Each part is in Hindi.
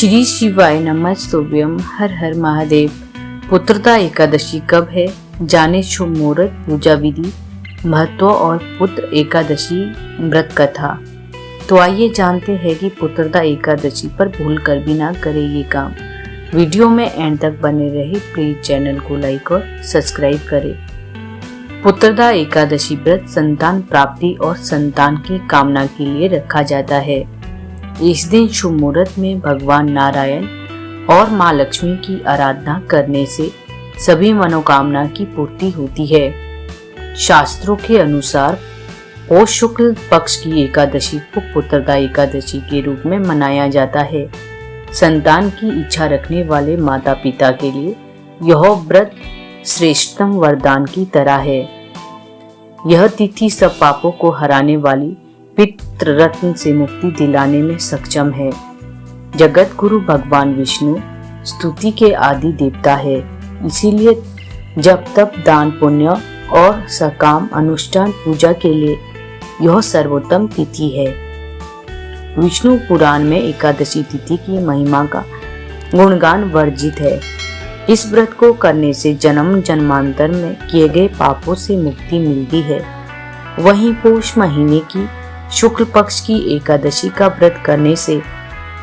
श्री शिवाय नमस्तुभ्यम। हर हर महादेव। पुत्रदा एकादशी कब है, जाने शुभ मुहूर्त, पूजा विधि, महत्व और पुत्र एकादशी व्रत कथा। तो आइए जानते हैं कि पुत्रदा एकादशी पर भूल कर भी ना करें ये काम। वीडियो में एंड तक बने रहे। प्लीज चैनल को लाइक और सब्सक्राइब करें। पुत्रदा एकादशी व्रत संतान प्राप्ति और संतान की कामना के लिए रखा जाता है। इस दिन शुभ मुहूर्त में भगवान नारायण और माँ लक्ष्मी की आराधना करने से सभी मनोकामना की पूर्ति होती है। शास्त्रों के अनुसार पौष शुक्ल पक्ष की एकादशी को पुत्रदा एकादशी के रूप में मनाया जाता है। संतान की इच्छा रखने वाले माता पिता के लिए यह व्रत श्रेष्ठतम वरदान की तरह है। यह तिथि सब पापों को हराने वाली पितृ रत्न से मुक्ति दिलाने में सक्षम है। जगत गुरु भगवान विष्णु स्तुति के आदि देवता है, इसीलिए जब तप दान पुण्य और सकाम अनुष्ठान पूजा के लिए यह सर्वोत्तम तिथि है। विष्णु पुराण में एकादशी तिथि की महिमा का गुणगान वर्जित है। इस व्रत को करने से जन्म जन्मांतर में किए गए पापों से मुक्ति मिलती है। वहीं पौष महीने की शुक्ल पक्ष की एकादशी का व्रत करने से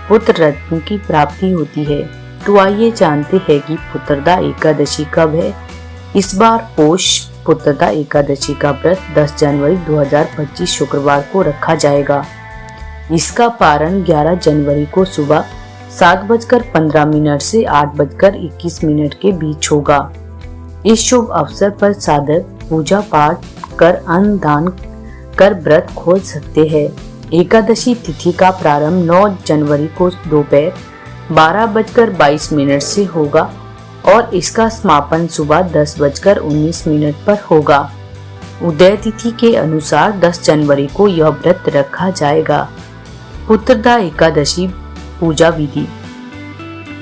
पुत्र रत्न की प्राप्ति होती है। तो आइए जानते हैं कि पुत्रदा एकादशी कब है। इस बार पौष पुत्रदा एकादशी का व्रत 10 जनवरी 2025 शुक्रवार को रखा जाएगा। इसका पारण 11 जनवरी को सुबह 7:15 से 8:21 के बीच होगा। इस शुभ अवसर पर साधक पूजा पाठ कर अन्न दान कर व्रत खोल सकते हैं। एकादशी तिथि का प्रारंभ 9 जनवरी को दोपहर 12:22 से होगा और इसका समापन सुबह 10:19 पर होगा। उदय तिथि के अनुसार 10 जनवरी को यह व्रत रखा जाएगा। पुत्रदा एकादशी पूजा विधि।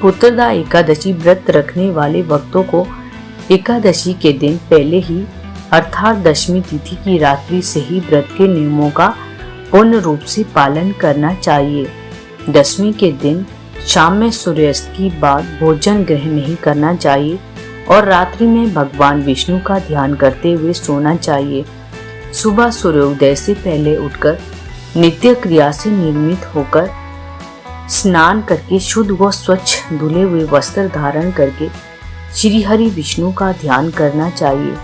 पुत्रदा एकादशी व्रत रखने वाले भक्तों को एकादशी के दिन पहले ही अर्थात दशमी तिथि की रात्रि से ही व्रत के नियमों का पूर्ण रूप से पालन करना चाहिए। दशमी के दिन शाम में सूर्यास्त के बाद भोजन ग्रहण नहीं करना चाहिए और रात्रि में भगवान विष्णु का ध्यान करते हुए सोना चाहिए। सुबह सूर्योदय से पहले उठकर नित्य क्रिया से निर्मित होकर स्नान करके शुद्ध व स्वच्छ धुले हुए वस्त्र धारण करके श्री हरि विष्णु का ध्यान करना चाहिए।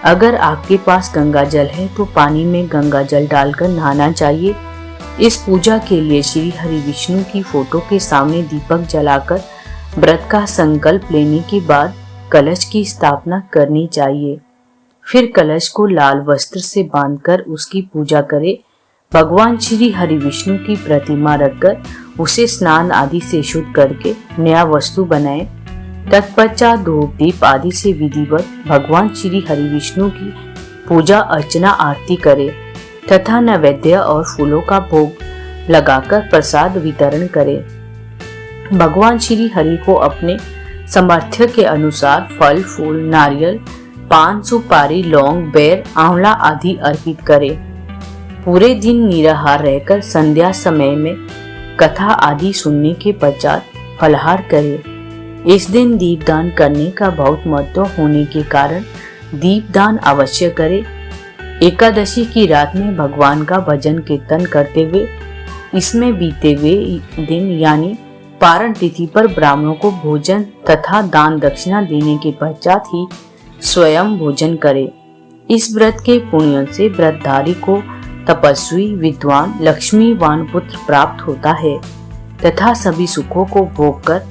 अगर आपके पास गंगा जल है तो पानी में गंगा जल डालकर नहाना चाहिए। इस पूजा के लिए श्री हरि विष्णु की फोटो के सामने दीपक जलाकर व्रत का संकल्प लेने के बाद कलश की स्थापना करनी चाहिए। फिर कलश को लाल वस्त्र से बांधकर उसकी पूजा करें। भगवान श्री हरि विष्णु की प्रतिमा रखकर उसे स्नान आदि से शुद्ध करके नया वस्तु बनाएं। तत्पश्चात धूप दीप आदि से विधिवत भगवान श्री हरि विष्णु की पूजा अर्चना आरती करें तथा नैवेद्य और फूलों का भोग लगाकर प्रसाद वितरण करें। भगवान श्री हरि को अपने सामर्थ्य के अनुसार फल फूल नारियल पान सुपारी लौंग बेर आंवला आदि अर्पित करें। पूरे दिन निराहार रहकर संध्या समय में कथा आदि सुनने के पश्चात फलाहार करें। इस दिन दीपदान करने का बहुत महत्व होने के कारण दीपदान अवश्य करें। एकादशी की रात में भगवान का भजन कीर्तन करते हुए इसमें बीते हुए दिन यानी पारण तिथि पर ब्राह्मणों को भोजन तथा दान दक्षिणा देने के पश्चात ही स्वयं भोजन करें। इस व्रत के पुण्य से व्रतधारी को तपस्वी विद्वान लक्ष्मीवान पुत्र प्राप्त होता है तथा सभी सुखों को भोग कर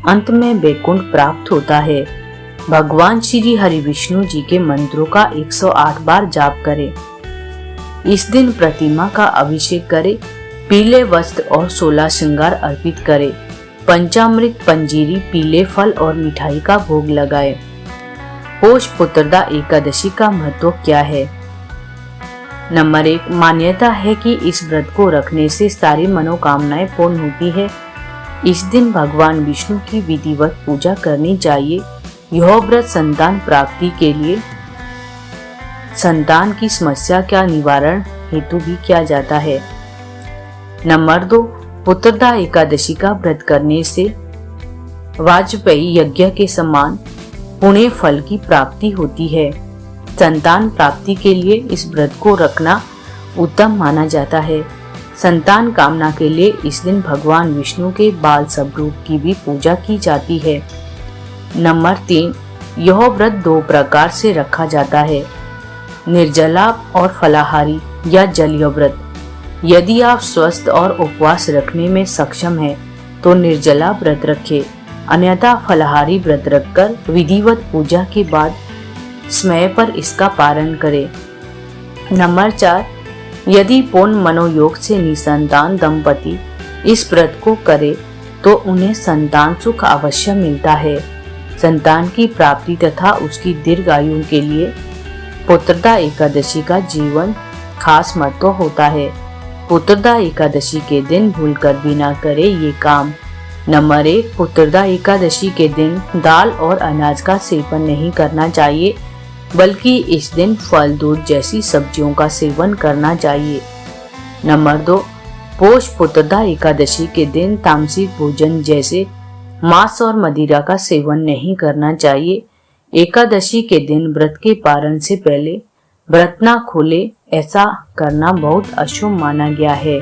अंत में वैकुंठ प्राप्त होता है। भगवान श्री हरि विष्णु जी के मंत्रों का 108 बार जाप करें। इस दिन प्रतिमा का अभिषेक करें। पीले वस्त्र और 16 श्रृंगार अर्पित करें। पंचामृत पंजीरी पीले फल और मिठाई का भोग लगाएं। पौष पुत्रदा एकादशी का महत्व क्या है। नंबर 1, मान्यता है कि इस व्रत को रखने से सारी मनोकामनाएं पूर्ण होती है। इस दिन भगवान विष्णु की विधिवत पूजा करनी चाहिए। यह व्रत संतान प्राप्ति के लिए संतान की समस्या का निवारण हेतु भी किया जाता है। नंबर 2, पुत्रदा एकादशी का व्रत करने से वाजपेयी यज्ञ के समान पुण्य फल की प्राप्ति होती है। संतान प्राप्ति के लिए इस व्रत को रखना उत्तम माना जाता है। संतान कामना के लिए इस दिन भगवान विष्णु के बाल स्वरूप की भी पूजा की जाती है। नंबर 3, यह व्रत 2 प्रकार से रखा जाता है, निर्जला और फलाहारी या जलीय व्रत। यदि आप स्वस्थ और उपवास रखने में सक्षम हैं, तो निर्जला व्रत रखें, अन्यथा फलाहारी व्रत रखकर विधिवत पूजा के बाद समय पर इसका पालन करें। नंबर 4, यदि पूर्ण मनोयोग से निसंतान दंपति इस व्रत को करे तो उन्हें संतान सुख अवश्य मिलता है। संतान की प्राप्ति तथा उसकी दीर्घायु के लिए पुत्रदा एकादशी का जीवन खास महत्व होता है। पुत्रदा एकादशी के दिन भूलकर भी ना करे ये काम। नंबर 1, पुत्रदा एकादशी के दिन दाल और अनाज का सेवन नहीं करना चाहिए, बल्कि इस दिन फल, दूध जैसी सब्जियों का सेवन करना चाहिए। नंबर 2, पोष पुत्रदा एकादशी के दिन तामसिक भोजन जैसे मांस और मदिरा का सेवन नहीं करना चाहिए। एकादशी के दिन व्रत के पारण से पहले व्रत ना खोले, ऐसा करना बहुत अशुभ माना गया है।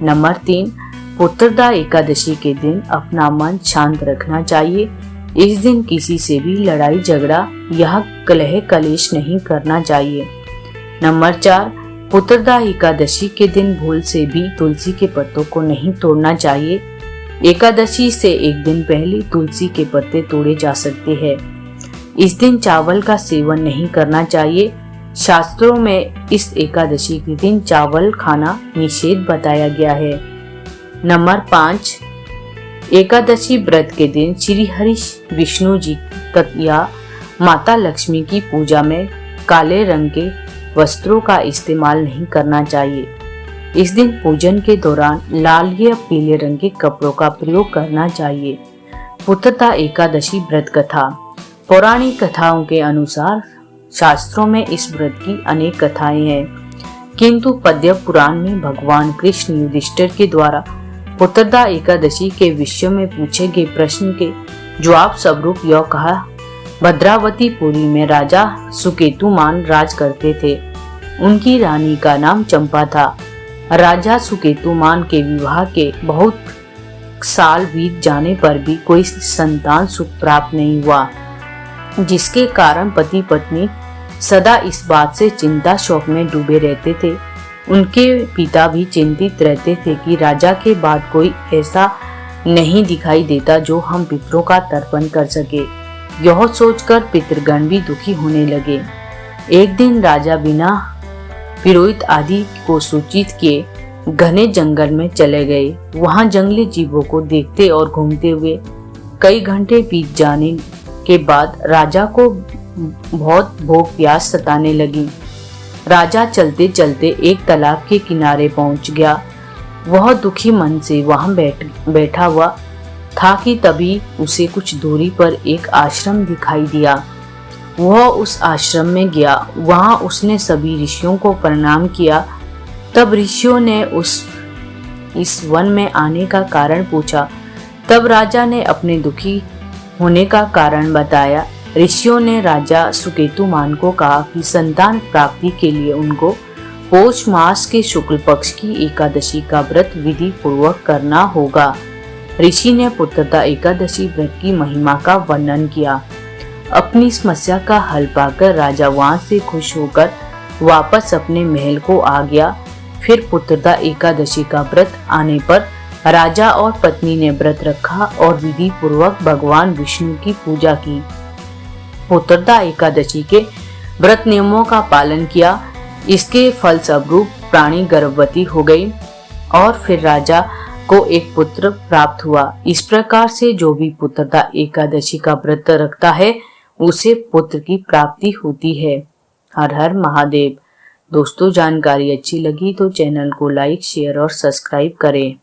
नंबर 3, पुत्रदा एकादशी के दिन अपना मन शांत रखना चाहिए। इस दिन किसी से भी लड़ाई झगड़ा या कलह कलेश नहीं करना चाहिए। नंबर 4, पुत्रदा एकादशी के दिन भूल से भी तुलसी के पत्तों को नहीं तोड़ना चाहिए। एकादशी से एक दिन पहले तुलसी के पत्ते तोड़े जा सकते हैं। इस दिन चावल का सेवन नहीं करना चाहिए। शास्त्रों में इस एकादशी के दिन चावल खाना निषेध बताया गया है। नंबर 5, एकादशी व्रत के दिन श्री हरि विष्णु जी या माता लक्ष्मी की पूजा में काले रंग के वस्त्रों का इस्तेमाल नहीं करना चाहिए। इस दिन पूजन के दौरान लाल या पीले रंग के कपड़ों का प्रयोग करना चाहिए। पुत्रदा एकादशी व्रत कथा। पौराणिक कथाओं के अनुसार शास्त्रों में इस व्रत की अनेक कथाएं हैं, किंतु पद्म पुराण में भगवान कृष्ण युधिष्ठिर के द्वारा पुत्रदा एकादशी के विषय में पूछे गए प्रश्न के जवाब स्वरूप यह कहा। भद्रावतीपुरी में राजा सुकेतुमान राज करते थे। उनकी रानी का नाम चंपा था। राजा सुकेतुमान के विवाह के बहुत साल बीत जाने पर भी कोई संतान सुख प्राप्त नहीं हुआ, जिसके कारण पति पत्नी सदा इस बात से चिंता शोक में डूबे रहते थे। उनके पिता भी चिंतित रहते थे कि राजा के बाद कोई ऐसा नहीं दिखाई देता जो हम पितरों का तर्पण कर सके। यह सोचकर पितृगण भी दुखी होने लगे। एक दिन राजा बिना पुरोहित आदि को सूचित किए घने जंगल में चले गए। वहां जंगली जीवों को देखते और घूमते हुए कई घंटे बीत जाने के बाद राजा को बहुत भूख प्यास सताने लगी। राजा चलते चलते एक तालाब के किनारे पहुंच गया। वह दुखी मन से वहां बैठा हुआ था कि तभी उसे कुछ दूरी पर एक आश्रम दिखाई दिया। वह उस आश्रम में गया। वहां उसने सभी ऋषियों को प्रणाम किया। तब ऋषियों ने इस वन में आने का कारण पूछा। तब राजा ने अपने दुखी होने का कारण बताया। ऋषियों ने राजा सुकेतुमान को कहा कि संतान प्राप्ति के लिए उनको पौष मास के शुक्ल पक्ष की एकादशी का व्रत विधि पूर्वक करना होगा। ऋषि ने पुत्रदा एकादशी व्रत की महिमा का वर्णन किया। अपनी समस्या का हल पाकर राजा वहां से खुश होकर वापस अपने महल को आ गया। फिर पुत्रदा एकादशी का व्रत आने पर राजा और पत्नी ने व्रत रखा और विधि पूर्वक भगवान विष्णु की पूजा की। पुत्रदा एकादशी के व्रत नियमों का पालन किया। इसके फलस्वरूप प्राणी गर्भवती हो गई और फिर राजा को एक पुत्र प्राप्त हुआ। इस प्रकार से जो भी पुत्रदा एकादशी का व्रत रखता है उसे पुत्र की प्राप्ति होती है। हर हर महादेव। दोस्तों, जानकारी अच्छी लगी तो चैनल को लाइक, शेयर और सब्सक्राइब करें।